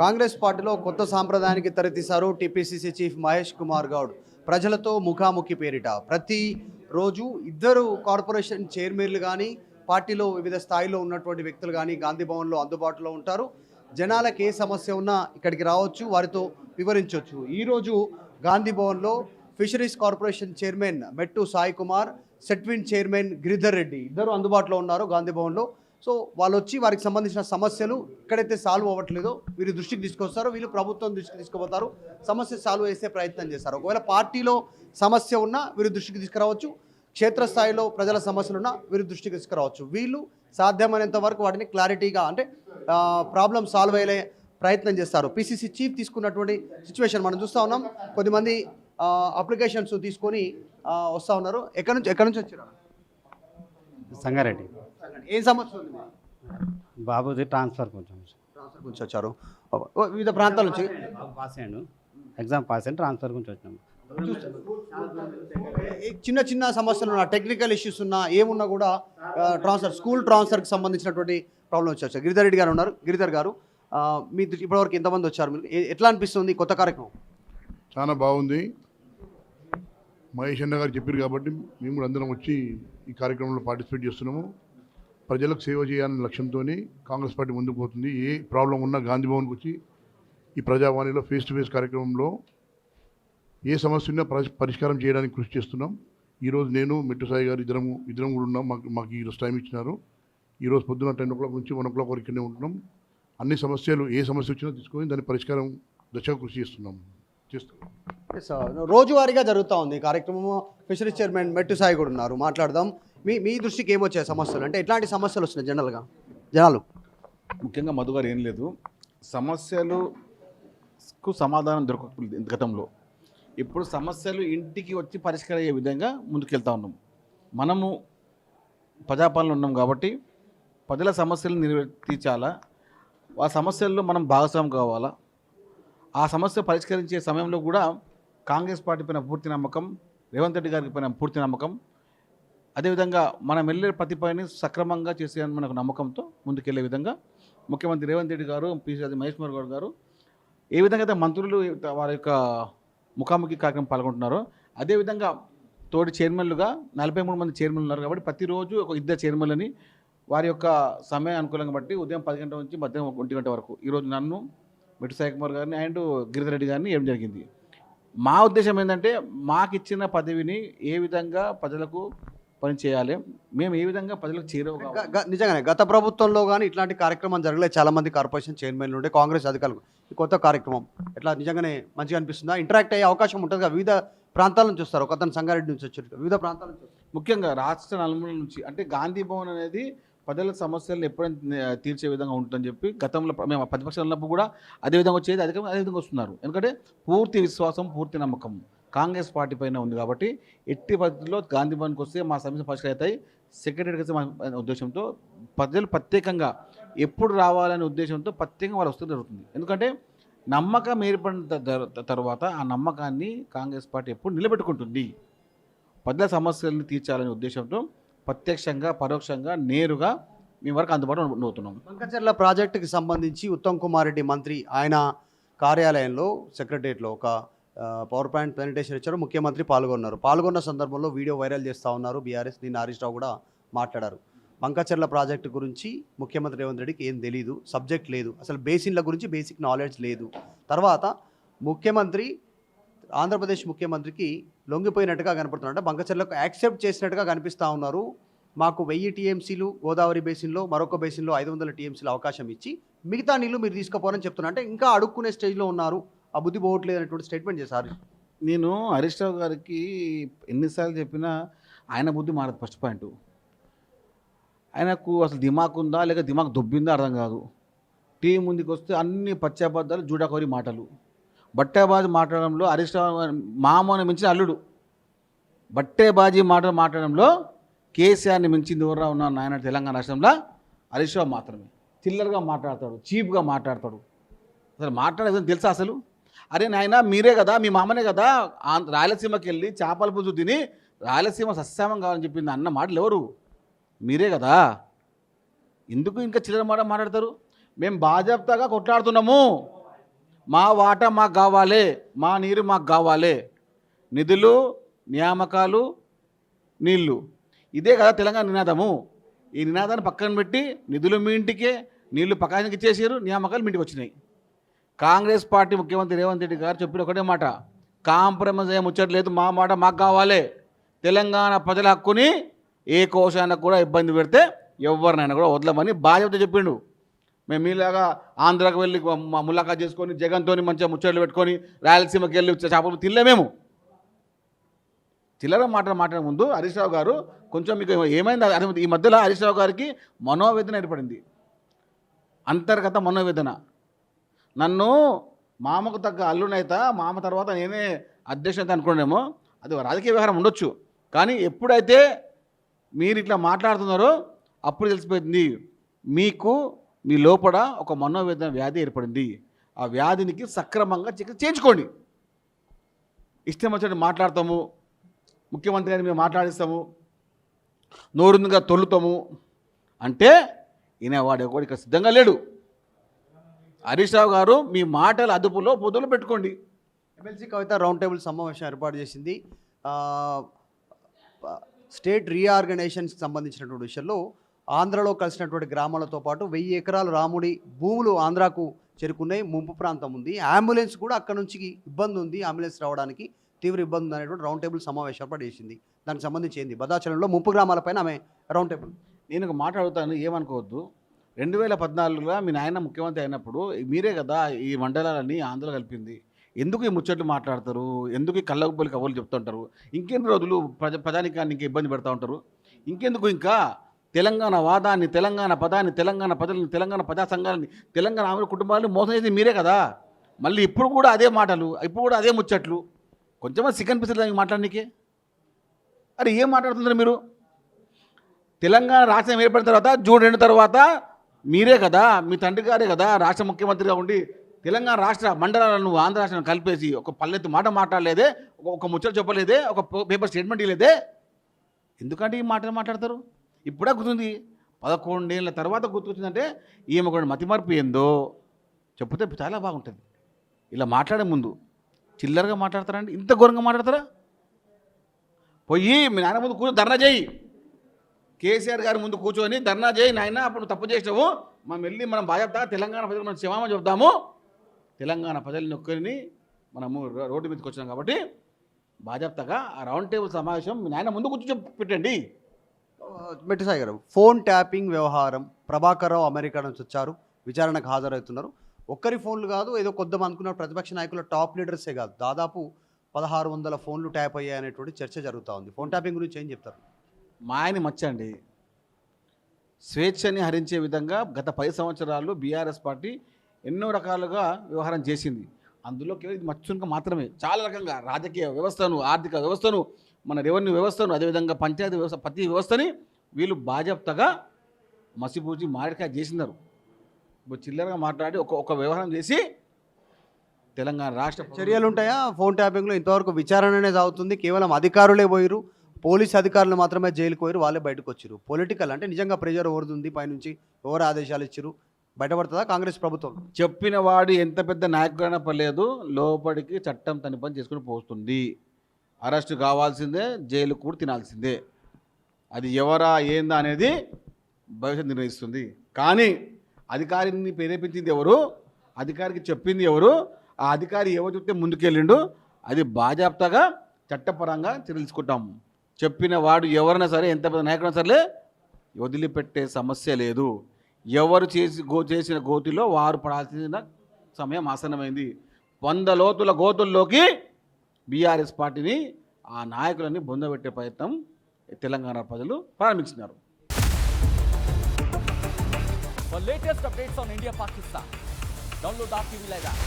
కాంగ్రెస్ పార్టీలో కొత్త సాంప్రదాయానికి తెరతీశారు టీపీసీసీ చీఫ్ మహేష్ కుమార్ గౌడ్. ప్రజలతో ముఖాముఖి పేరిట ప్రతి రోజు ఇద్దరు కార్పొరేషన్ చైర్మన్లు కానీ పార్టీలో వివిధ స్థాయిలో ఉన్నటువంటి వ్యక్తులు కానీ గాంధీ భవన్లో అందుబాటులో ఉంటారు. జనాలకు ఏ సమస్య ఉన్నా ఇక్కడికి రావచ్చు, వారితో వివరించవచ్చు. ఈరోజు గాంధీ భవన్లో ఫిషరీస్ కార్పొరేషన్ చైర్మన్ మెట్టు సాయి కుమార్, సెట్విన్ చైర్మన్ గిరిధర్ రెడ్డి ఇద్దరు అందుబాటులో ఉన్నారు గాంధీ భవన్లో. సో వాళ్ళు వచ్చి వారికి సంబంధించిన సమస్యలు ఎక్కడైతే సాల్వ్ అవ్వట్లేదో వీరి దృష్టికి తీసుకొస్తారు, వీళ్ళు ప్రభుత్వం దృష్టికి తీసుకుపోతారు, సమస్య సాల్వ్ చేసే ప్రయత్నం చేస్తారు. ఒకవేళ పార్టీలో సమస్య ఉన్నా వీరి దృష్టికి తీసుకురావచ్చు, క్షేత్రస్థాయిలో ప్రజల సమస్యలు ఉన్నా వీరి దృష్టికి తీసుకురావచ్చు. వీళ్ళు సాధ్యమైనంత వరకు వాటిని క్లారిటీగా అంటే ప్రాబ్లం సాల్వ్ అయ్యే ప్రయత్నం చేస్తారు. పీసీసీ చీఫ్ తీసుకున్నటువంటి సిచ్యువేషన్ మనం చూస్తూ ఉన్నాం. కొద్దిమంది అప్లికేషన్స్ తీసుకొని వస్తూ ఉన్నారు. ఎక్కడి నుంచి వచ్చారు? సంగారెడ్డి. ఏం సమస్య ఉంది? బాబుది ట్రాన్స్ఫర్ కొంచెం గురించి వచ్చారు. వివిధ ప్రాంతాల నుంచి పాస్ అయ్యాను, ఎగ్జామ్ పాస్ అయ్యాను, ట్రాన్స్ఫర్ గురించి వచ్చినాము. చిన్న చిన్న సమస్యలు ఉన్నా, టెక్నికల్ ఇష్యూస్ ఉన్నా, ఏమున్నా కూడా స్కూల్ ట్రాన్స్ఫర్కి సంబంధించినటువంటి ప్రాబ్లం వచ్చారు. గిరిధర్ రెడ్డి గారు ఉన్నారు. గిరిధర్ గారు, మీ ఇప్పటివరకు ఎంతమంది వచ్చారు? మీరు ఎట్లా అనిపిస్తుంది కొత్త కార్యక్రమం? చాలా బాగుంది. మహేష్ అన్న గారు చెప్పారు కాబట్టి మేము కూడా అందరం వచ్చి ఈ కార్యక్రమంలో పార్టిసిపేట్ చేస్తున్నాము. ప్రజలకు సేవ చేయాలనే లక్ష్యంతో కాంగ్రెస్ పార్టీ ముందుకు పోతుంది. ఏ ప్రాబ్లం ఉన్నా గాంధీ భవన్కి వచ్చి ఈ ప్రజావాణిలో ఫేస్ టు ఫేస్ కార్యక్రమంలో ఏ సమస్య ఉన్నా పరిష్కారం చేయడానికి కృషి చేస్తున్నాం. ఈరోజు నేను మెట్టు సాయి గారు ఇద్దరం కూడా ఉన్నాం. మాకు ఈరోజు టైం ఇచ్చినారు. ఈరోజు పొద్దున్న 10 o'clock నుంచి 1 o'clock వరకు ఇక్కడనే ఉంటున్నాం. అన్ని సమస్యలు ఏ సమస్య వచ్చినా తీసుకొని దాని పరిష్కారం దశగా కృషి చేస్తున్నాం. రోజువారీగా జరుగుతూ ఉంది కార్యక్రమం. ఫిషరీస్ చైర్మన్ మెట్టు సాయి కూడా ఉన్నారు, మాట్లాడదాం. మీ దృష్టికి ఏమొచ్చాయి సమస్యలు? అంటే ఎట్లాంటి సమస్యలు వస్తున్నాయి జనాలు? ముఖ్యంగా మధు గారు ఏం లేదు, సమస్యలకు సమాధానం దొరకకపోయింది గతంలో. ఇప్పుడు సమస్యలు ఇంటికి వచ్చి పరిష్కారం అయ్యే విధంగా ముందుకెళ్తా ఉన్నాం. మనము ప్రజాపాలన ఉన్నాం కాబట్టి ప్రజల సమస్యలు తీర్చాలా, ఆ సమస్యల్లో మనం భాగస్వామ్యం కావాలా. ఆ సమస్య పరిష్కరించే సమయంలో కూడా కాంగ్రెస్ పార్టీ పైన పూర్తి నమ్మకం, రేవంత్ రెడ్డి గారికి పైన పూర్తి నమ్మకం, అదేవిధంగా మనం వెళ్ళే ప్రతి పనిని సక్రమంగా చేసేయాలని మనకు నమ్మకంతో ముందుకెళ్లే విధంగా ముఖ్యమంత్రి రేవంత్ రెడ్డి గారు, పీసీసీ మహేష్ కుమార్ గౌడ్ గారు ఏ విధంగా అయితే మంత్రులు వారి యొక్క ముఖాముఖి కార్యక్రమం పాల్గొంటున్నారో అదేవిధంగా తోటి చైర్మన్లుగా 43 మంది చైర్మన్లు ఉన్నారు. కాబట్టి ప్రతిరోజు ఒక 2 చైర్మన్లని వారి యొక్క సమయం అనుకూలంగా బట్టి ఉదయం 10 గంటల నుంచి మధ్యాహ్నం 1 గంట వరకు ఈరోజు నన్ను, మెట్టు సాయి కుమార్ గారిని అండ్ గిరిధర్ రెడ్డి గారిని ఇవ్వడం జరిగింది. మా ఉద్దేశం ఏంటంటే మాకు ఇచ్చిన పదవిని ఏ విధంగా ప్రజలకు పని చేయాలి, మేము ఏ విధంగా ప్రజలకు చేరువగా. నిజంగానే గత ప్రభుత్వంలో కానీ ఇట్లాంటి కార్యక్రమం జరగలేదు. చాలా మంది కార్పొరేషన్ చైర్మన్లు ఉండే కాంగ్రెస్ అధికారులు. ఈ కొత్త కార్యక్రమం ఎట్లా నిజంగానే మంచిగా అనిపిస్తుందా? ఇంటరాక్ట్ అయ్యే అవకాశం ఉంటుంది. వివిధ ప్రాంతాల నుంచి వస్తారు. ఒక అతను సంగారెడ్డి నుంచి వచ్చారు, వివిధ ప్రాంతాల నుంచి ముఖ్యంగా రాష్ట్ర నలుమూలల నుంచి. అంటే గాంధీ భవన్ అనేది ప్రజల సమస్యలను ఎప్పుడైనా తీర్చే విధంగా ఉంటుందని చెప్పి గతంలో మేము ప్రతిపక్షాలు ఉన్నప్పుడు కూడా అదేవిధంగా వచ్చేది, అదేవిధంగా వస్తున్నారు. ఎందుకంటే పూర్తి విశ్వాసం, పూర్తి నమ్మకం కాంగ్రెస్ పార్టీ పైన ఉంది. కాబట్టి ఎట్టి పరిస్థితుల్లో గాంధీ భవన్కి వస్తే మా సమస్య పరిష్కారం అవుతాయి. సెక్రటరీకి వస్తే మా ఉద్దేశంతో ప్రజలు ప్రత్యేకంగా ఎప్పుడు రావాలనే ఉద్దేశంతో ప్రత్యేకంగా వాళ్ళు వస్తే జరుగుతుంది. ఎందుకంటే నమ్మకం ఏర్పడిన తర్వాత ఆ నమ్మకాన్ని కాంగ్రెస్ పార్టీ ఎప్పుడు నిలబెట్టుకుంటుంది. ప్రజల సమస్యలను తీర్చాలనే ఉద్దేశంతో ప్రత్యక్షంగా, పరోక్షంగా, నేరుగా మేము వరకు అందుబాటులో అవుతున్నాం. బంకచర్ల ప్రాజెక్టుకి సంబంధించి ఉత్తమ్ కుమార్ రెడ్డి మంత్రి ఆయన కార్యాలయంలో సెక్రటరియట్లో ఒక పవర్ పాయింట్ ప్రెజెంటేషన్ ఇచ్చారు. ముఖ్యమంత్రి పాల్గొన్న సందర్భంలో వీడియో వైరల్ చేస్తూ ఉన్నారు బీఆర్ఎస్. నిన్న హరీష్ రావు కూడా మాట్లాడారు. బంకచర్ల ప్రాజెక్టు గురించి ముఖ్యమంత్రి రేవంత్ రెడ్డికి ఏం తెలీదు, సబ్జెక్ట్ లేదు, అసలు బేసిన్ల గురించి బేసిక్ నాలెడ్జ్ లేదు. తర్వాత ఆంధ్రప్రదేశ్ ముఖ్యమంత్రికి లొంగిపోయినట్టుగా కనపడుతున్నారు. అంటే బంకచర్లకు యాక్సెప్ట్ చేసినట్టుగా కనిపిస్తూ ఉన్నారు. మాకు 1000 టీఎంసీలు గోదావరి బేసిన్లో, మరొక బేసిన్లో 500 టీఎంసీలు అవకాశం ఇచ్చి మిగతా నీళ్లు మీరు తీసుకుపోరని చెప్తున్నారు. అంటే ఇంకా అడుక్కునే స్టేజ్లో ఉన్నారు, ఆ బుద్ధి పోవట్లేదు అనేటువంటి స్టేట్మెంట్ చేశారు. నేను హరీష్ రావు గారికి ఎన్నిసార్లు చెప్పినా ఆయన బుద్ధి మారదు. ఫస్ట్ పాయింట్, ఆయనకు అసలు దిమాగ్ ఉందా లేక దిమాగ్ దొబ్బిందా అర్థం కాదు. టీం ముందుకు వస్తే అన్ని పచ్చాబద్దాలు, జూడాకోరి మాటలు. బట్టేబాజీ మాట్లాడడంలో హరీష్ రావు మామూలు మించిన అల్లుడు. బట్టేబాజీ మాట్లాడడంలో కేసీఆర్ని మించింది ఎవరు ఉన్నారు నాయన తెలంగాణ రాష్ట్రంలో? హరీష్ రావు మాత్రమే. చిల్లరగా మాట్లాడతాడు, చీప్గా మాట్లాడతాడు. అసలు మాట్లాడేదని తెలుసా అసలు? అరే నాయన మీరే కదా, మీ మామనే కదా రాయలసీమకి వెళ్ళి చేపల పులుసు తిని రాయలసీమ సస్యామం కావాలని చెప్పింది అన్న మాటలు ఎవరు? మీరే కదా. ఎందుకు ఇంకా చిల్లర మాట్లాడతారు? మేము బాజాప్తాగా కొట్లాడుతున్నాము, మా వాటా మాకు కావాలి, మా నీరు మాకు కావాలి, నిధులు, నియామకాలు, నీళ్లు. ఇదే కదా తెలంగాణ నినాదము. ఈ నినాదాన్ని పక్కన పెట్టి నిధులు మీ ఇంటికే, నీళ్లు పక్కనకి ఇచ్చేసారు, నియామకాలు మీ ఇంటికి వచ్చినాయి. కాంగ్రెస్ పార్టీ ముఖ్యమంత్రి రేవంత్ రెడ్డి గారు చెప్పిన ఒకటే మాట, కాంప్రమైజ్ అయ్యే ముచ్చట్లేదు, మా మాట మాకు కావాలి. తెలంగాణ ప్రజల హక్కుని ఏ కోశానికి కూడా ఇబ్బంది పెడితే ఎవరినైనా కూడా వదలమని బాధ్యత చెప్పిండు. మేము మీలాగా ఆంధ్రాకి వెళ్ళి ములాఖాత్ చేసుకొని జగన్తో మంచిగా ముచ్చట్లు పెట్టుకొని రాయలసీమకి వెళ్ళి చేపలు తినలేమేము. చిల్లర మాట్లాడే ముందు హరీష్ రావు గారు కొంచెం మీకు ఏమైంది? ఈ మధ్యలో హరీష్ రావు గారికి మనోవేదన ఏర్పడింది, అంతర్గత మనోవేదన. నన్ను మామకు తగ్గ అల్లునైతే మామ తర్వాత నేనే అధ్యక్షత అనుకున్నామో, అది రాజకీయ వ్యవహారం ఉండొచ్చు, కానీ ఎప్పుడైతే మీరు ఇట్లా మాట్లాడుతున్నారో అప్పుడు తెలిసిపోయింది మీకు మీ లోపల ఒక మనోవేదన వ్యాధి ఏర్పడింది. ఆ వ్యాధినికి సక్రమంగా చికిత్స చేయించుకోండి. ఇష్టం వచ్చినట్టు మాట్లాడతాము, ముఖ్యమంత్రి గారిని మేము మాట్లాడిస్తాము, నోరుందిగా తొలుతాము అంటే ఈయన వాడు ఎవడు ఇక్కడ సిద్ధంగా లేడు. హరీష్ రావు గారు మీ మాటల అదుపులో పొదులు పెట్టుకోండి. ఎమ్మెల్సీ కవిత రౌండ్ టేబుల్ సమావేశం ఏర్పాటు చేసింది. స్టేట్ రీఆర్గనైజేషన్స్కి సంబంధించినటువంటి విషయంలో ఆంధ్రలో కలిసినటువంటి గ్రామాలతో పాటు 1000 ఎకరాల రాముడి భూములు ఆంధ్రాకు చేరుకున్నాయి. ముంపు ప్రాంతం ఉంది, అంబులెన్స్ కూడా అక్కడ నుంచి ఇబ్బంది ఉంది, అంబులెన్స్ రావడానికి తీవ్ర ఇబ్బంది ఉంది అనేటువంటి రౌండ్ టేబుల్ సమావేశం ఏర్పాటు చేసింది. దానికి సంబంధించి ఏంది భద్రాచలంలో ముంపు గ్రామాలపైన ఆమె రౌండ్ టేబుల్. నేను ఒక మాట అడుగుతాను, ఏమనుకోవద్దు. 2014లో మీ నాయన ముఖ్యమంత్రి అయినప్పుడు మీరే కదా ఈ మండలాలన్నీ ఆంధ్రలో కలిపింది. ఎందుకు ఈ ముచ్చట్లు మాట్లాడతారు? ఎందుకు ఈ కళ్ళగుబ్బలి కబుర్లు చెప్తుంటారు? ఇంకెన్ని రోజులు ప్రజానికాన్ని ఇంకా ఇబ్బంది పెడతా ఉంటారు? ఇంకెందుకు ఇంకా తెలంగాణ వాదాన్ని, తెలంగాణ పదాన్ని, తెలంగాణ ప్రజలని, తెలంగాణ ప్రజా సంఘాలని, తెలంగాణ ఆమె కుటుంబాలను మోసం చేసి మీరే కదా. మళ్ళీ ఇప్పుడు కూడా అదే మాటలు, ఇప్పుడు కూడా అదే ముచ్చట్లు. కొంచెం సిగ్గ అనిపిస్తుంది మాట్లాడడానికి. అరే ఏం మాట్లాడుతున్నారు మీరు? తెలంగాణ రాష్ట్రం ఏర్పడిన తర్వాత జూన్ 2 తర్వాత మీరే కదా, మీ తండ్రి గారే కదా రాష్ట్ర ముఖ్యమంత్రిగా ఉండి తెలంగాణ రాష్ట్ర మండలాలను ఆంధ్ర రాష్ట్రాన్ని కలిపేసి ఒక పల్లెత్తు మాట మాట్లాడలేదే, ఒక ముచ్చట చెప్పలేదే, ఒక పేపర్ స్టేట్మెంట్ ఇవ్వలేదే. ఎందుకంటే ఈ మాటలు మాట్లాడతారు? ఇప్పుడే గుర్తుంది, 11 ఏళ్ళ తర్వాత గుర్తొచ్చిందంటే ఈమె కూడా మతిమర్పు ఏందో చెప్తే చాలా బాగుంటుంది. ఇలా మాట్లాడే ముందు చిల్లరగా మాట్లాడతారండి, ఇంత ఘోరంగా మాట్లాడతారా? పోయి మీ నాన్న ముందు కూర్చొని ధర్నా చేయి, కేసీఆర్ గారి ముందు కూర్చొని ధర్నా చేయి. నాయన అప్పుడు తప్పు చేసినావు, మనం వెళ్ళి మనం బాధ్యత తెలంగాణ ప్రజలకు మనం క్షమాపణ చెప్తాము. తెలంగాణ ప్రజలని ఒక్కరిని మనము రోడ్డు మీదకి వచ్చినాం కాబట్టి బాధ్యతగా ఆ రౌండ్ టేబుల్ సమావేశం మీ నాయన ముందు కూర్చొని పెట్టండి. మెట్టిసాయి గారు, ఫోన్ ట్యాపింగ్ వ్యవహారం, ప్రభాకర్ రావు అమెరికా నుంచి వచ్చారు, విచారణకు హాజరవుతున్నారు. ఒక్కరి ఫోన్లు కాదు, ఏదో కొద్దిమంది అనుకున్న ప్రతిపక్ష నాయకుల టాప్ లీడర్సే కాదు, దాదాపు 1600 ఫోన్లు ట్యాప్ అయ్యాయి అనేటువంటి చర్చ జరుగుతూ ఉంది. ఫోన్ ట్యాపింగ్ గురించి ఏం చెప్తారు? మా ఆయన మచ్చండి, స్వేచ్ఛని హరించే విధంగా గత 10 సంవత్సరాలు బీఆర్ఎస్ పార్టీ ఎన్నో రకాలుగా వ్యవహారం చేసింది. అందులో కేవలం ఇది మచ్చుక మాత్రమే, చాలా రకంగా రాజకీయ వ్యవస్థను, ఆర్థిక వ్యవస్థను, మన రెవెన్యూ వ్యవస్థను, అదేవిధంగా పంచాయతీ వ్యవస్థ, ప్రతి వ్యవస్థని వీళ్ళు బాధ్యతగా మసిపూచి మాడికాయ చేసినారు. ఇప్పుడు చిల్లరగా మాట్లాడి ఒక వ్యవహారం చేసి తెలంగాణ రాష్ట్ర చర్యలు ఉంటాయా? ఫోన్ ట్యాపింగ్లో ఇంతవరకు విచారణనే సాగుతుంది, కేవలం అధికారులే పోయిరు, పోలీస్ అధికారులు మాత్రమే జైలుకు పోయిరు, వాళ్ళే బయటకు వచ్చారు. పొలిటికల్ అంటే నిజంగా ప్రెజర్ ఎవరుంది పైనుంచి, ఎవరు ఆదేశాలు ఇచ్చారు, బయటపడుతుందా కాంగ్రెస్ ప్రభుత్వం? చెప్పిన వాడు ఎంత పెద్ద నాయకుడైనా పర్లేదు, లోపలికి చట్టం తన పని చేసుకుని పోస్తుంది. అరెస్ట్ కావాల్సిందే, జైలు కూడా తినాల్సిందే. అది ఎవరా ఏందా అనేది భవిష్యత్తు నిర్ణయిస్తుంది. కానీ అధికారిని ప్రేరేపించింది ఎవరు, అధికారికి చెప్పింది ఎవరు, ఆ అధికారి ఎవరు చెప్తే ముందుకెళ్ళిండు, అది బాధ్యతగా చట్టపరంగా తీసుకుంటాం. చెప్పిన వాడు ఎవరైనా సరే, ఎంత పెద్ద నాయకుడైనా సరే వదిలిపెట్టే సమస్య లేదు. ఎవరు చేసిన గోతిలో వారు పడాల్సిన సమయం ఆసన్నమైంది. 100 లోతుల గోతుల్లోకి బీఆర్ఎస్ పార్టీని, ఆ నాయకులని బొందబెట్టే ప్రయత్నం తెలంగాణ ప్రజలు ప్రారంభించినారు. For latest updates on India Pakistan, download our TV Live app.